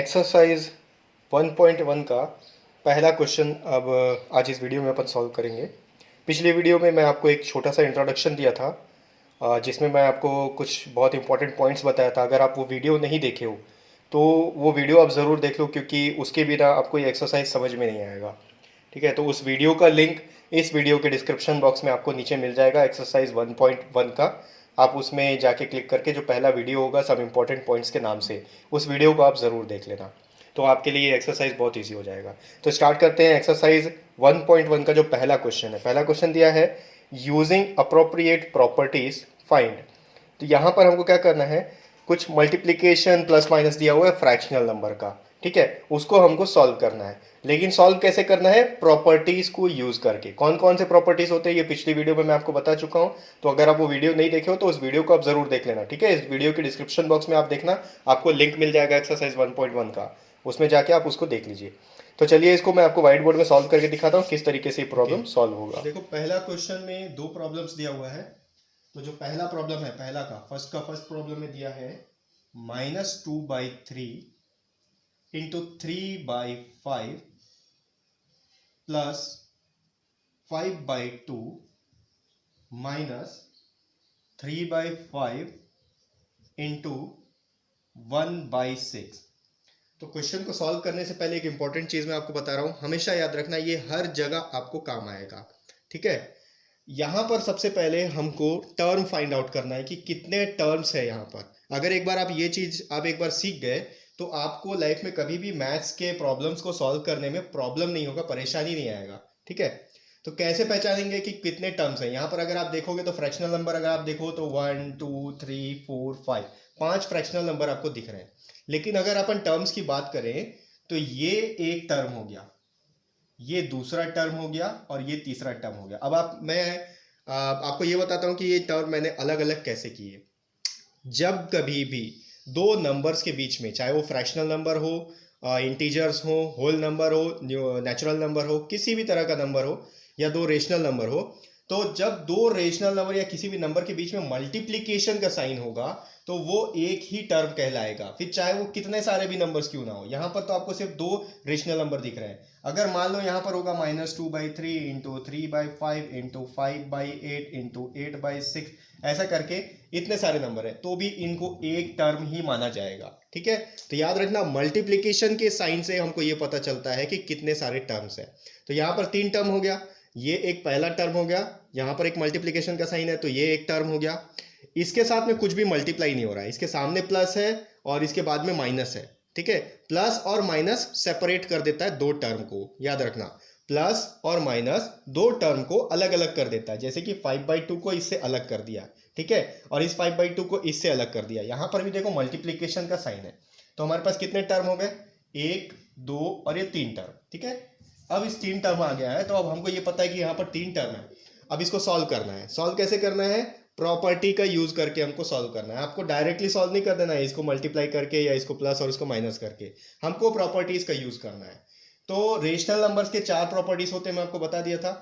Exercise 1.1 का पहला question अब आज इस वीडियो में अपन सॉल्व करेंगे। पिछली वीडियो में मैं आपको एक छोटा सा इंट्रोडक्शन दिया था, जिसमें मैं आपको कुछ बहुत इंपॉर्टेंट पॉइंट्स बताया था। अगर आप वो वीडियो नहीं देखे हो तो वो वीडियो आप ज़रूर देख लो, क्योंकि उसके बिना आपको ये एक्सरसाइज समझ में नहीं आएगा। ठीक है, तो उस वीडियो का लिंक इस वीडियो के डिस्क्रिप्शन बॉक्स में आपको नीचे मिल जाएगा, एक्सरसाइज 1.1 का। आप उसमें जाके क्लिक करके जो पहला वीडियो होगा सब इंपॉर्टेंट पॉइंट्स के नाम से, उस वीडियो को आप ज़रूर देख लेना, तो आपके लिए एक्सरसाइज बहुत ईजी हो जाएगा। तो स्टार्ट करते हैं। एक्सरसाइज 1.1 का जो पहला क्वेश्चन है, पहला क्वेश्चन दिया है यूजिंग अप्रोप्रिएट प्रॉपर्टीज फाइंड। तो यहाँ पर हमको क्या करना है, कुछ मल्टीप्लिकेशन प्लस माइनस दिया हुआ है फ्रैक्शनल नंबर का। ठीक है, उसको हमको सॉल्व करना है, लेकिन सॉल्व कैसे करना है, प्रॉपर्टीज को यूज करके। कौन कौन से प्रॉपर्टीज होते हैं ये पिछली वीडियो में मैं आपको बता चुका हूं, तो अगर आप वो वीडियो नहीं देखे हो तो उस वीडियो को आप जरूर देख लेना। ठीक है, इस वीडियो के डिस्क्रिप्शन बॉक्स में आप देखना, आपको लिंक मिल जाएगा एक्सरसाइज 1.1 का, उसमें जाके आप उसको देख लीजिए। तो चलिए इसको मैं आपको व्हाइट बोर्ड में सॉल्व करके दिखाता हूँ किस तरीके से प्रॉब्लम सॉल्व होगा। देखो, पहला क्वेश्चन में दो प्रॉब्लम्स दिया हुआ है। तो जो पहला प्रॉब्लम है, पहला का फर्स्ट प्रॉब्लम में दिया है -2/3 इंटू 3/5 प्लस 5/2 माइनस 3/5 इंटू 1/6। तो क्वेश्चन को सॉल्व करने से पहले एक इंपॉर्टेंट चीज मैं आपको बता रहा हूं, हमेशा याद रखना, ये हर जगह आपको काम आएगा। ठीक है, यहां पर सबसे पहले हमको टर्म फाइंड आउट करना है कि कितने टर्म्स है यहां पर। अगर एक बार आप ये चीज आप एक बार सीख गए तो आपको लाइफ में कभी भी मैथ्स के प्रॉब्लम्स को सॉल्व करने में प्रॉब्लम नहीं होगा, परेशानी नहीं आएगा। ठीक है, तो कैसे पहचानेंगे कि कितने टर्म्स हैं यहाँ पर। अगर आप देखोगे तो फ्रैक्शनल नंबर अगर आप देखो तो 1 2 3 4 5 5 फ्रैक्शनल नंबर आपको दिख रहे हैं। लेकिन अगर अपन टर्म्स की बात करें तो ये एक टर्म हो गया, ये दूसरा टर्म हो गया और ये तीसरा टर्म हो गया। अब आपको ये बताता हूं कि ये टर्म मैंने अलग अलग कैसे किए। जब कभी भी दो नंबर्स के बीच में, चाहे वो फ्रैक्शनल नंबर हो, इंटीजर्स हो, होल नंबर हो, नेचुरल नंबर हो, किसी भी तरह का नंबर हो, या दो रेशनल नंबर हो, तो जब दो रेशनल नंबर या किसी भी नंबर के बीच में मल्टीप्लीकेशन का साइन होगा तो वो एक ही टर्म कहलाएगा, फिर चाहे वो कितने सारे भी नंबर्स क्यों ना हो। यहां पर तो आपको सिर्फ दो रेशनल नंबर दिख रहे हैं। अगर मान लो यहां पर होगा -2/3 इंटू 3/5 इंटू 5/8 इंटू 8/6, ऐसा करके इतने सारे नंबर है, तो भी इनको एक टर्म ही माना जाएगा। ठीक है, तो याद रखना, मल्टीप्लीकेशन के साइन से हमको ये पता चलता है कि कितने सारे टर्म्स है। तो यहाँ पर तीन टर्म हो गया, ये एक पहला टर्म हो गया, यहाँ पर एक मल्टीप्लीकेशन का साइन है तो ये एक टर्म हो गया। इसके साथ में कुछ भी मल्टीप्लाई नहीं हो रहा है, इसके सामने प्लस है और इसके बाद में माइनस है। ठीक है, प्लस और माइनस सेपरेट कर देता है दो टर्म को, याद रखना, प्लस और माइनस दो टर्म को अलग अलग कर देता है। जैसे कि 5/2 को इससे अलग कर दिया, ठीक है, और इस 5/2 को इससे अलग कर दिया। यहां पर भी देखो मल्टीप्लीकेशन का साइन है, तो हमारे पास कितने टर्म हो गए, एक, दो और ये तीन टर्म। ठीक है, अब इस तीन टर्म आ गया है, तो अब हमको ये पता है कि यहाँ पर तीन टर्म है। अब इसको सॉल्व करना है। सॉल्व कैसे करना है, प्रॉपर्टी का यूज करके हमको सॉल्व करना है। आपको डायरेक्टली सॉल्व नहीं कर देना है, इसको मल्टीप्लाई करके या इसको प्लस और इसको माइनस करके, हमको प्रॉपर्टीज का यूज करना है। तो रेशनल नंबर्स के चार प्रॉपर्टीज होते हैं, मैं आपको बता दिया था।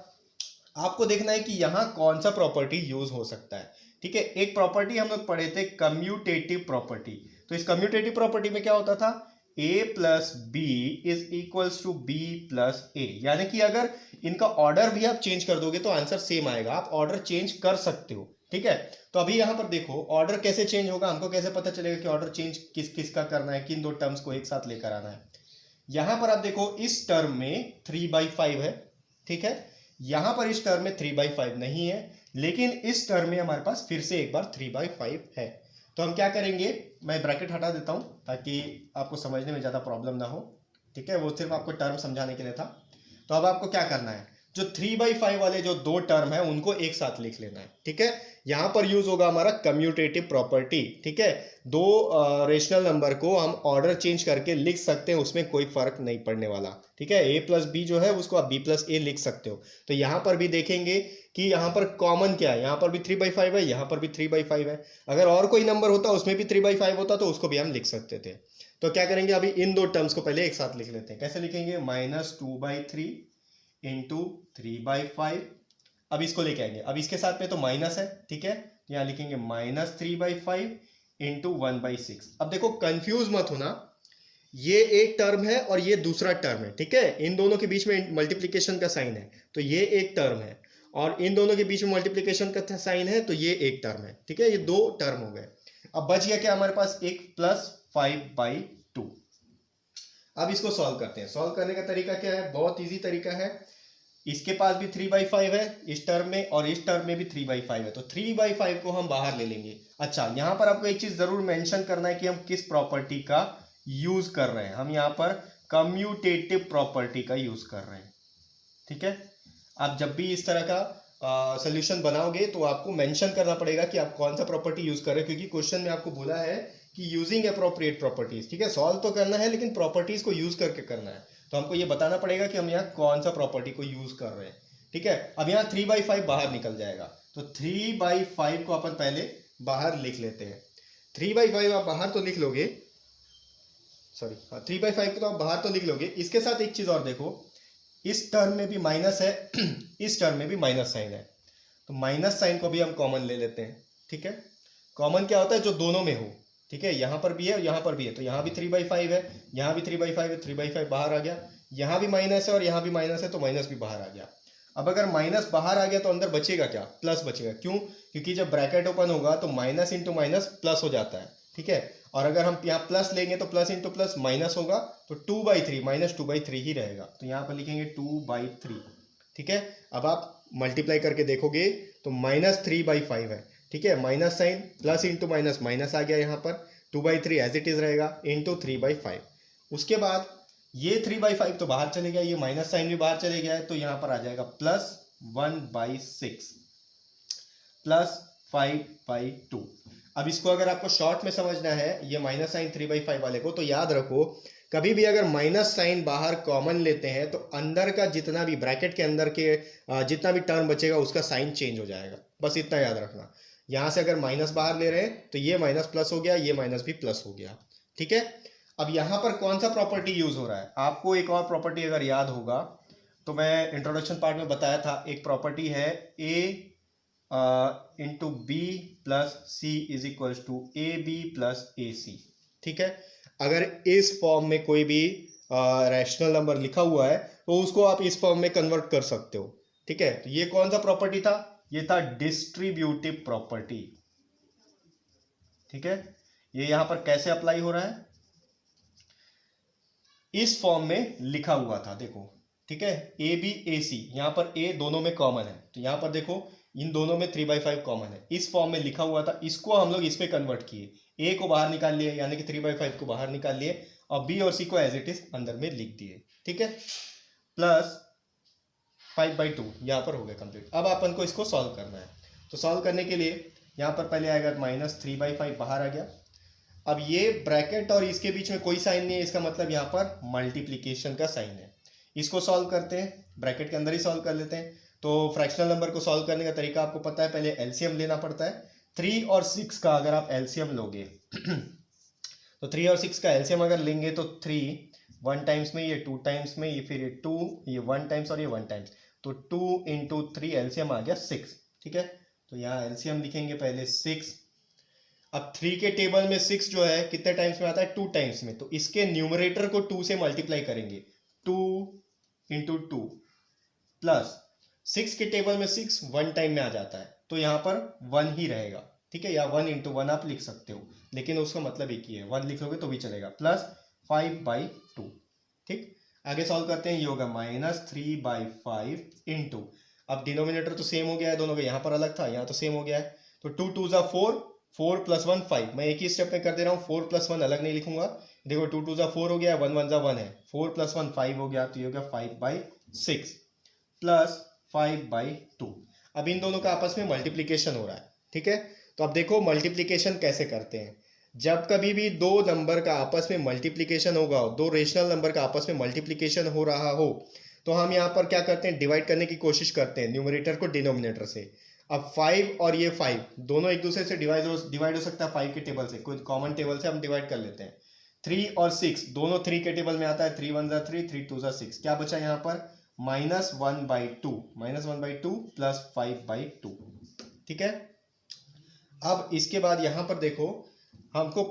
आपको देखना है कि यहाँ कौन सा प्रॉपर्टी यूज हो सकता है। ठीक है, एक प्रॉपर्टी हम लोग पढ़े थे, कम्यूटेटिव प्रॉपर्टी। तो इस कम्यूटेटिव प्रॉपर्टी में क्या होता था, a plus b is equals to b plus a, यानी कि अगर इनका ऑर्डर भी आप चेंज कर दोगे तो आंसर सेम आएगा। आप ऑर्डर चेंज कर सकते हो। ठीक है, तो अभी यहां पर देखो ऑर्डर कैसे चेंज होगा, हमको कैसे पता चलेगा कि ऑर्डर चेंज किस किस का करना है, किन दो टर्म्स को एक साथ लेकर आना है। यहां पर आप देखो इस टर्म में 3/5 है। ठीक है, यहां पर इस टर्म में 3/5 नहीं है, लेकिन इस टर्म में हमारे पास फिर से एक बार 3/5 है। तो हम क्या करेंगे, मैं ब्रैकेट हटा देता हूं ताकि आपको समझने में ज्यादा प्रॉब्लम ना हो। ठीक है, वो सिर्फ आपको टर्म समझाने के लिए था। तो अब आपको क्या करना है, जो 3/5 वाले जो दो टर्म है उनको एक साथ लिख लेना है। ठीक है, यहां पर यूज होगा हमारा कम्यूटेटिव प्रॉपर्टी। ठीक है, दो रेशनल नंबर को हम ऑर्डर चेंज करके लिख सकते हैं, उसमें कोई फर्क नहीं पड़ने वाला। ठीक है, a प्लस बी जो है उसको आप b प्लस ए लिख सकते हो। तो यहां पर भी देखेंगे कि यहां पर कॉमन क्या है, यहां पर भी 3/5 है, यहां पर भी 3/5 है। अगर और कोई नंबर होता उसमें भी 3/5 होता तो उसको भी हम लिख सकते थे। तो क्या करेंगे, अभी इन दो टर्म्स को पहले एक साथ लिख लेते हैं। कैसे लिखेंगे, -2/3 इंटू 3/5। अब इसको लेके आएंगे, अब इसके साथ में तो माइनस है। ठीक है, यहां लिखेंगे -3/5 इंटू 1/6। अब देखो कंफ्यूज मत होना, ये एक टर्म है और ये दूसरा टर्म है, ठीक है। इन दोनों के बीच में मल्टीप्लिकेशन का साइन है, तो ये एक टर्म है, और इन दोनों के बीच में मल्टीप्लिकेशन का साइन है, तो ये एक टर्म है, ठीक है। ये दो टर्म हो गए। अब बच गया क्या हमारे पास, एक +5/2। अब इसको सॉल्व करते हैं। सॉल्व करने का तरीका क्या है, बहुत इजी तरीका है। इसके पास भी 3/5 है इस टर्म में, और इस टर्म में भी 3/5 है, तो 3/5 को हम बाहर ले लेंगे। अच्छा, यहां पर आपको एक चीज जरूर मेंशन करना है कि हम किस प्रॉपर्टी का यूज कर रहे हैं। हम यहां पर कम्यूटेटिव प्रॉपर्टी का यूज कर रहे हैं, ठीक है। आप जब भी इस तरह का सोल्यूशन बनाओगे तो आपको मेंशन करना पड़ेगा कि आप कौन सा प्रॉपर्टी यूज कर रहे हैं, क्योंकि क्वेश्चन में आपको बोला है कि यूजिंग अप्रोप्रिएट प्रॉपर्टीज, ठीक है। सॉल्व तो करना है लेकिन प्रॉपर्टीज को यूज करके करना है, तो हमको ये बताना पड़ेगा कि हम यहाँ कौन सा प्रॉपर्टी को यूज कर रहे हैं, ठीक है। अब यहाँ 3/5 बाहर निकल जाएगा, तो 3/5 को अपन पहले बाहर लिख लेते हैं। 3/5 आप बाहर तो लिख लोगे, सॉरी, 3/5 को तो आप बाहर तो लिख लोगे। इसके साथ एक चीज और देखो, इस टर्म में भी माइनस है इस टर्म में भी माइनस साइन है, तो माइनस साइन को भी हम कॉमन ले लेते हैं, ठीक है। कॉमन क्या होता है, जो दोनों में हो, ठीक है। यहां पर भी है और यहां पर भी है, तो यहां भी 3/5 है, यहां भी 3/5 है, 3/5 बाहर आ गया। यहां भी माइनस है और यहां भी माइनस है, तो माइनस भी बाहर आ गया। अब अगर माइनस बाहर आ गया तो अंदर बचेगा क्या, प्लस बचेगा। क्यों, क्योंकि जब ब्रैकेट ओपन होगा तो माइनस इंटू माइनस प्लस हो जाता है, ठीक है। और अगर हम यहाँ प्लस लेंगे तो प्लस इंटू प्लस माइनस होगा, तो 2/3 -2/3 ही रहेगा, तो यहाँ पर लिखेंगे 2/3, ठीक है। अब आप मल्टीप्लाई करके देखोगे तो -3/5 है, ठीक है। Minus sign, plus into minus minus आ गया, यहाँ पर 2/3 एज इट इज रहेगा, इंटू 3/5। उसके बाद ये 3/5 तो बाहर चले गया, ये माइनस साइन भी बाहर चले गया है, तो यहाँ पर आ जाएगा +1/6 +5/2। अब इसको अगर आपको शॉर्ट में समझना है, ये माइनस साइन 3/5 वाले को, तो याद रखो कभी भी अगर माइनस साइन बाहर कॉमन लेते हैं तो अंदर का जितना भी ब्रैकेट के अंदर के जितना भी टर्म बचेगा उसका साइन चेंज हो जाएगा, बस इतना याद रखना। यहां से अगर माइनस बाहर ले रहे हैं तो ये माइनस प्लस हो गया, ये माइनस भी प्लस हो गया, ठीक है। अब यहां पर कौन सा प्रॉपर्टी यूज हो रहा है, आपको एक और प्रॉपर्टी अगर याद होगा तो मैं इंट्रोडक्शन पार्ट में बताया था, एक प्रॉपर्टी है A into B plus C is equal to AB plus AC, ठीक है। अगर इस फॉर्म में कोई भी रैशनल नंबर लिखा हुआ है तो उसको आप इस फॉर्म में कन्वर्ट कर सकते हो, ठीक है। तो ये कौन सा प्रॉपर्टी था, ये था डिस्ट्रीब्यूटिव प्रॉपर्टी, ठीक है। ये यहां पर कैसे अप्लाई हो रहा है, इस फॉर्म में लिखा हुआ था, देखो, ठीक है। ए बी ए सी, यहां पर ए दोनों में कॉमन है, तो यहां पर देखो इन दोनों में 3/5 कॉमन है, इस फॉर्म में लिखा हुआ था, इसको हम लोग इस पे कन्वर्ट किए, ए को बाहर निकाल लिए यानी कि 3/5 को बाहर निकाल लिए, और बी और सी को एज इट इज अंदर में लिख दिए, ठीक है। +5/2 यहां पर हो गया कंप्लीट। अब अपन को इसको सॉल्व करना है, तो सॉल्व करने के लिए यहां पर पहले आएगा -3/5 बाहर आ गया। अब ये ब्रैकेट और इसके बीच में कोई साइन नहीं है, इसका मतलब यहाँ पर मल्टीप्लीकेशन का साइन है। इसको सॉल्व करते हैं, ब्रैकेट के अंदर ही सॉल्व कर लेते हैं। तो फ्रैक्शनल नंबर को सॉल्व करने का तरीका आपको पता है, पहले एलसीएम लेना पड़ता है। 3 और 6 का अगर आप एलसीएम लोगे तो 3 और 6 का एलसीएम अगर लेंगे तो 3 1 टाइम्स में, ये 2 टाइम्स में, ये फिर ये 2, ये 1 टाइम्स और ये 1 टाइम्स, तो 2 इंटू 3 एलसीएम आ गया 6, ठीक है। तो यहाँ एलसीएम लिखेंगे पहले 6। अब 3 के टेबल में 6 जो है कितने टाइम्स में आता है, 2 टाइम्स में, तो इसके न्यूमरेटर को 2 से मल्टीप्लाई करेंगे, 2 इंटू 2 प्लस 6 के टेबल में 6 1 टाइम में आ जाता है, तो यहाँ पर 1 ही रहेगा, ठीक है। या 1 इंटू 1 आप लिख सकते हो, लेकिन उसका मतलब एक ही है, 1 लिख लोगे तो भी चलेगा, +5/2, ठीक। आगे सॉल्व करते हैं, ये होगा -3/5 इंटू, अब डिनोमिनेटर तो सेम हो गया है दोनों का, यहाँ पर अलग था, यहाँ तो सेम हो गया है, तो 2 2 ज़ा 4, 4 + 1 5, मैं एक ही स्टेप में कर दे रहा हूँ, 4 + 1 अलग नहीं लिखूंगा, देखो 2 2 ज़ा 4 हो गया, 1 1 ज़ा 1 है, 4 + 1 5 हो गया, तो ये हो गया 5/6 +5/2। अब इन दोनों का आपस में मल्टीप्लीकेशन हो रहा है, ठीक है। तो अब देखो मल्टीप्लीकेशन कैसे करते हैं, जब कभी भी दो नंबर का आपस में मल्टीप्लीकेशन होगा, दो रेशनल नंबर का आपस में मल्टीप्लीकेशन हो रहा हो, तो हम यहाँ पर क्या करते हैं, डिवाइड करने की कोशिश करते हैं न्यूमरेटर को डिनोमिनेटर से। अब 5 और ये 5 दोनों एक दूसरे से डिवाइड हो सकता है, 5 के टेबल से, कोई कॉमन टेबल से हम डिवाइड कर लेते हैं। 3 और 6 दोनों 3 के टेबल में आता है, 3 1 ज़ा 3, 3 2 ज़ा 6, क्या बचा यहाँ पर -1/2 +5/2, ठीक है। अब इसके बाद यहां पर देखो हमको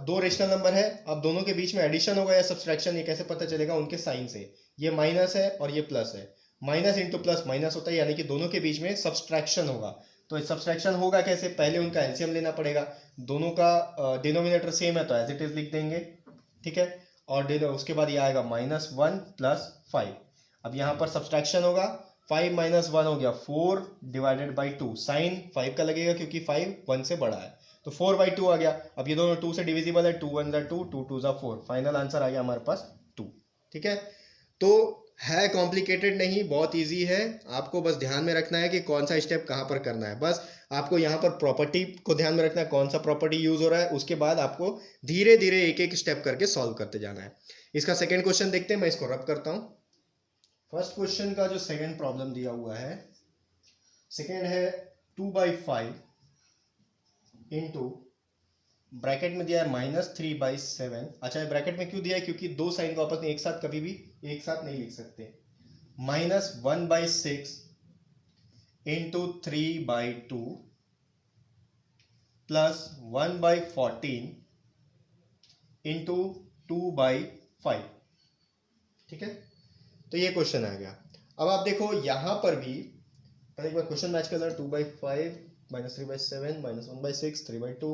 दो रेशनल नंबर है, अब दोनों के बीच में एडिशन होगा या सब्सट्रैक्शन, ये कैसे पता चलेगा? उनके साइन से। ये माइनस है और ये प्लस है, माइनस इंटू प्लस माइनस होता है, यानी कि दोनों के बीच में सब्सट्रैक्शन होगा। तो सब्सट्रैक्शन होगा कैसे? पहले उनका एलसीएम लेना पड़ेगा, दोनों का डिनोमिनेटर सेम है तो एज इट इज लिख देंगे, ठीक है। और उसके बाद ये आएगा -1 + 5। अब यहाँ पर सब्सट्रैक्शन होगा, 5 - 1 हो गया 4 / 2, साइन 5 का लगेगा क्योंकि 5 1 से बड़ा है, तो 4/2 आ गया। अब ये दोनों 2 से डिविजिबल है, 2 1 2, 2 2 4, फाइनल आंसर आ गया हमारे पास 2, ठीक है। तो है कॉम्प्लिकेटेड नहीं, बहुत इजी है, आपको बस ध्यान में रखना है कि कौन सा स्टेप कहाँ पर करना है। बस आपको यहाँ पर प्रॉपर्टी को ध्यान में रखना है, कौन सा प्रॉपर्टी यूज हो रहा है, उसके बाद आपको धीरे धीरे एक एक स्टेप करके सॉल्व करते जाना है। इसका सेकेंड क्वेश्चन देखते हैं, मैं इसको रब करता हूँ। फर्स्ट क्वेश्चन का जो सेकेंड प्रॉब्लम दिया हुआ है, सेकेंड है 2/5 इंटू ब्रैकेट में दिया है -3/7। अच्छा, ब्रैकेट में क्यों दिया है? क्योंकि दो साइन को आपस में एक साथ कभी भी एक साथ नहीं लिख सकते। -1/6 इंटू 3/2 प्लस 1/14 इंटू 2/5, ठीक है। तो ये क्वेश्चन आ गया। अब आप देखो यहां पर भी पहले एक बार क्वेश्चन मैच कर लेना, 2/5 -3/7 -1/6 3/2,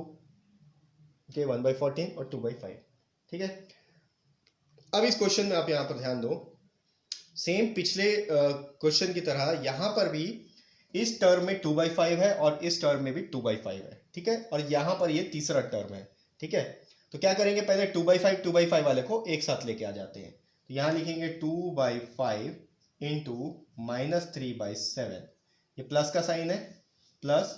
ओके, 1/14 और 2/5, ठीक है। अब इस क्वेश्चन में आप यहां पर ध्यान दो, सेम पिछले क्वेश्चन की तरह यहां पर भी इस टर्म में 2/5 है और इस टर्म में भी 2/5 है, ठीक है। और यहां पर ये तीसरा टर्म है, ठीक है। तो क्या करेंगे, पहले 2/5 वाले को एक साथ लेके आ जाते हैं। तो यहां लिखेंगे 2/5 इंटू -3/7, ये प्लस का साइन है, प्लस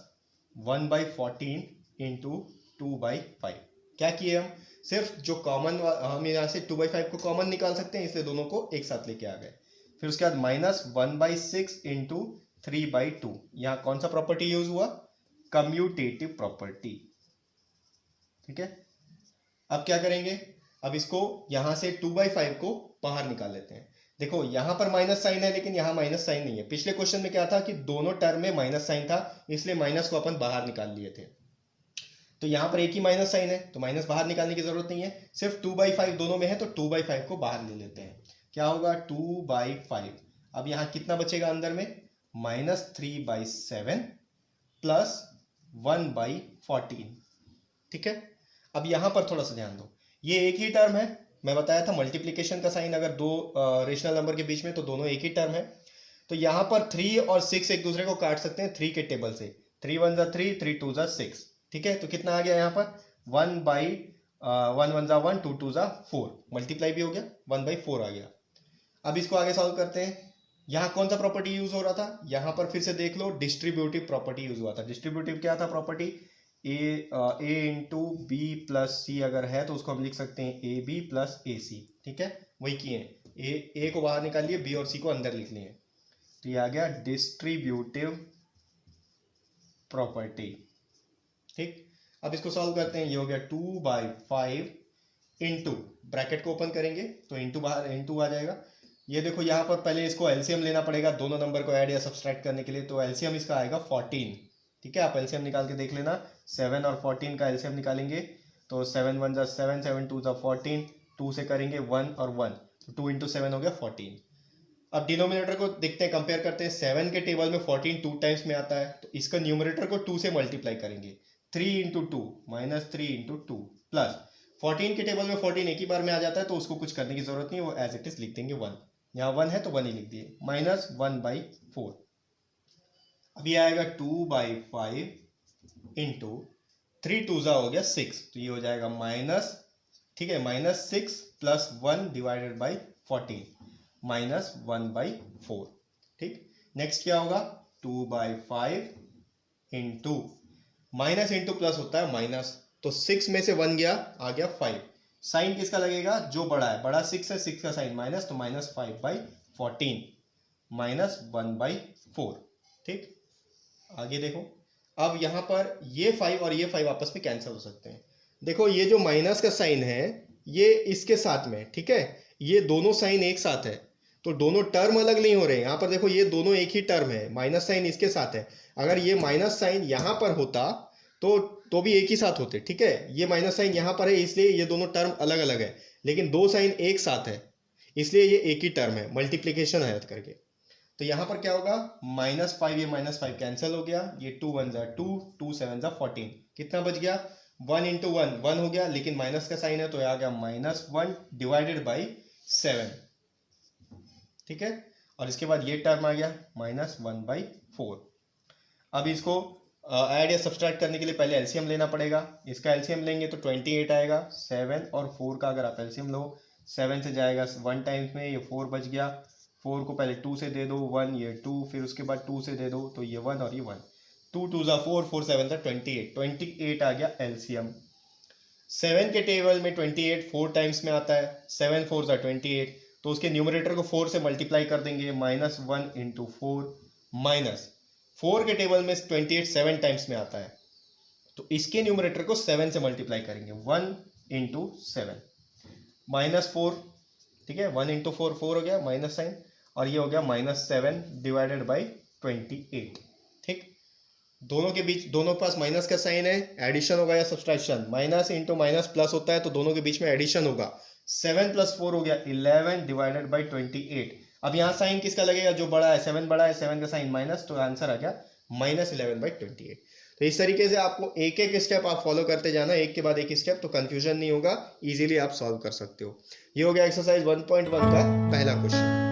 1/14 इंटू 2/5। क्या किए हम? सिर्फ जो कॉमन, हम यहाँ से 2/5 को कॉमन निकाल सकते हैं, इसलिए दोनों को एक साथ लेके आ गए। फिर उसके बाद -1/6 इंटू 3/2, यहाँ कौन सा प्रॉपर्टी यूज हुआ? कम्यूटेटिव प्रॉपर्टी, ठीक है। अब क्या करेंगे, अब इसको यहां से 2/5 को बाहर निकाल लेते हैं। देखो यहां पर माइनस साइन है, लेकिन यहां माइनस साइन नहीं है। पिछले क्वेश्चन में क्या था कि दोनों टर्म में माइनस साइन था, इसलिए माइनस को अपन बाहर निकाल लिए थे। तो यहां पर एक ही माइनस साइन है, तो माइनस बाहर निकालने की जरूरत नहीं है, सिर्फ 2/5 दोनों में है, तो 2/5 को बाहर ले लेते हैं। क्या होगा? 2/5। अब यहां कितना बचेगा अंदर में? -3/7 प्लस 1/14, ठीक है। अब यहां पर थोड़ा सा ध्यान दो, ये एक ही टर्म है, मैं बताया था मल्टीप्लीकेशन का साइन अगर दो रेशनल नंबर के बीच में, तो दोनों एक ही टर्म है। तो यहां पर 3 और 6 एक दूसरे को काट सकते हैं 3 के टेबल से, 3 1 3, 3 2 6, ठीक है। तो कितना आ गया यहाँ पर? 1 1 1 2 2 4, मल्टीप्लाई भी हो गया, 1/4 आ गया। अब इसको आगे सॉल्व करते हैं। यहाँ कौन सा प्रॉपर्टी यूज हो रहा था? यहाँ पर फिर से देख लो, डिस्ट्रीब्यूटिव प्रॉपर्टी यूज हुआ था। डिस्ट्रीब्यूटिव क्या था प्रॉपर्टी? ए इंटू बी प्लस सी अगर है तो उसको हम लिख सकते हैं ए बी प्लस ए सी, ठीक है। वही किए, ए को बाहर निकाल लिए, बी और सी को अंदर लिख लिए, तो ये आ गया डिस्ट्रीब्यूटिव प्रॉपर्टी, ठीक। अब इसको सॉल्व करते हैं, ये हो गया 2/5 इंटू, ब्रैकेट को ओपन करेंगे तो इंटू बाहर इंटू आ जाएगा। ये देखो यहाँ पर पहले इसको एलसीएम लेना पड़ेगा दोनों नंबर को ऐड या सब्सट्रैक्ट करने के लिए, तो एलसीएम इसका आएगा 14, ठीक है। आप एलसीएम निकाल के देख लेना, 7 और 14 का एलसीएम निकालेंगे तो 7 1 7, 7 2 14, 2 से करेंगे 1 और 1, तो 2 इंटू 7 हो गया 14। अब डिनोमिनेटर को देखते हैं, कंपेयर करते हैं। 7 के टेबल में 14 2 टाइम्स में आता है, तो इसका न्यूमरेटर को 2 से मल्टीप्लाई करेंगे, 3 इंटू 2 -3 इंटू 2 प्लस 14 के टेबल में 14 एक ही बार में आ जाता है, तो उसको कुछ करने की जरूरत नहीं है, वो एज इट इज लिख देंगे 1, यहाँ 1 है तो 1 ही लिख दिए, -1/4। अब ये आएगा 2/5 इंटू 3 2 हो गया 6, तो ये हो जाएगा माइनस, ठीक है, -6 प्लस 1 डिवाइडेड बाई 14, -1/4, ठीक। नेक्स्ट क्या होगा? 2/5 इंटू, माइनस इंटू प्लस होता है माइनस, तो 6 में से 1 गया, आ गया 5। साइन किसका लगेगा? जो बड़ा है, बड़ा 6 है, 6 का साइन माइनस, तो -5/14 -1/4, ठीक। आगे देखो, अब यहां पर ये 5 और ये 5 आपस में कैंसिल हो सकते हैं। देखो ये जो माइनस का साइन है ये इसके साथ में, ठीक है, ये दोनों साइन एक साथ है, तो दोनों टर्म अलग नहीं हो रहे हैं। यहाँ पर देखो ये दोनों एक ही टर्म है, माइनस साइन इसके साथ है। अगर ये माइनस साइन यहाँ पर होता तो तो भी एक ही साथ होते, ठीक है। ये माइनस साइन यहाँ पर है इसलिए ये दोनों टर्म अलग अलग है, लेकिन दो साइन एक साथ है इसलिए ये एक ही टर्म है, मल्टीप्लीकेशन है करके। तो यहाँ पर क्या होगा, -5, ये -5 कैंसिल हो गया, ये 2 1 जा 2, 2 7 जा 14, कितना बच गया 1 × 1 1 हो गया, लेकिन माइनस का साइन है तो आ गया -1 डिवाइडेड बाई 7, ठीक है। और इसके बाद ये टर्म आ गया -1/4। अब इसको ऐड या सब्सट्रैक्ट करने के लिए पहले एलसीएम लेना पड़ेगा। इसका एलसीएम लेंगे तो 28 आएगा। 7 और 4 का अगर आप एलसीएम लो, 7 से जाएगा 1 टाइम्स में, ये 4 बच गया। 4 को पहले 2 से दे दो 1, ये 2, फिर उसके बाद 2 से दे दो तो ये 1 और ये 1, 2 2 जा 4, 4 7 जा 28 आ गया एलसीएम। 7 के टेबल में 28 4 टाइम्स में आता है, 7 4 जा 28, तो उसके न्यूमरेटर को 4 से मल्टीप्लाई कर देंगे, -1 × 4 माइनस 4 के टेबल में 28 7 टाइम्स में आता है, तो इसके न्यूमरेटर को 7 से मल्टीप्लाई करेंगे, 1 × 7 -4, ठीक है। 1 × 4 4 हो गया माइनस साइन, और ये हो गया -7 डिवाइडेड बाई 28, ठीक। दोनों के बीच, दोनों के पास माइनस का साइन है, एडिशन होगा या subtraction, minus into minus plus होता है तो दोनों के बीच में एडिशन होगा। 7 + 4 हो गया 11 डिवाइडेड बाई 28। अब यहाँ साइन किसका लगेगा, जो बड़ा है, 7 बड़ा है, 7 का साइन माइनस, तो आंसर आ गया -11/28। तो इस तरीके से आपको एक एक स्टेप आप फॉलो करते जाना, एक के बाद एक स्टेप, तो कंफ्यूजन नहीं होगा, इजीली आप सॉल्व कर सकते हो। ये हो गया एक्सरसाइज 1.1 का पहला क्वेश्चन।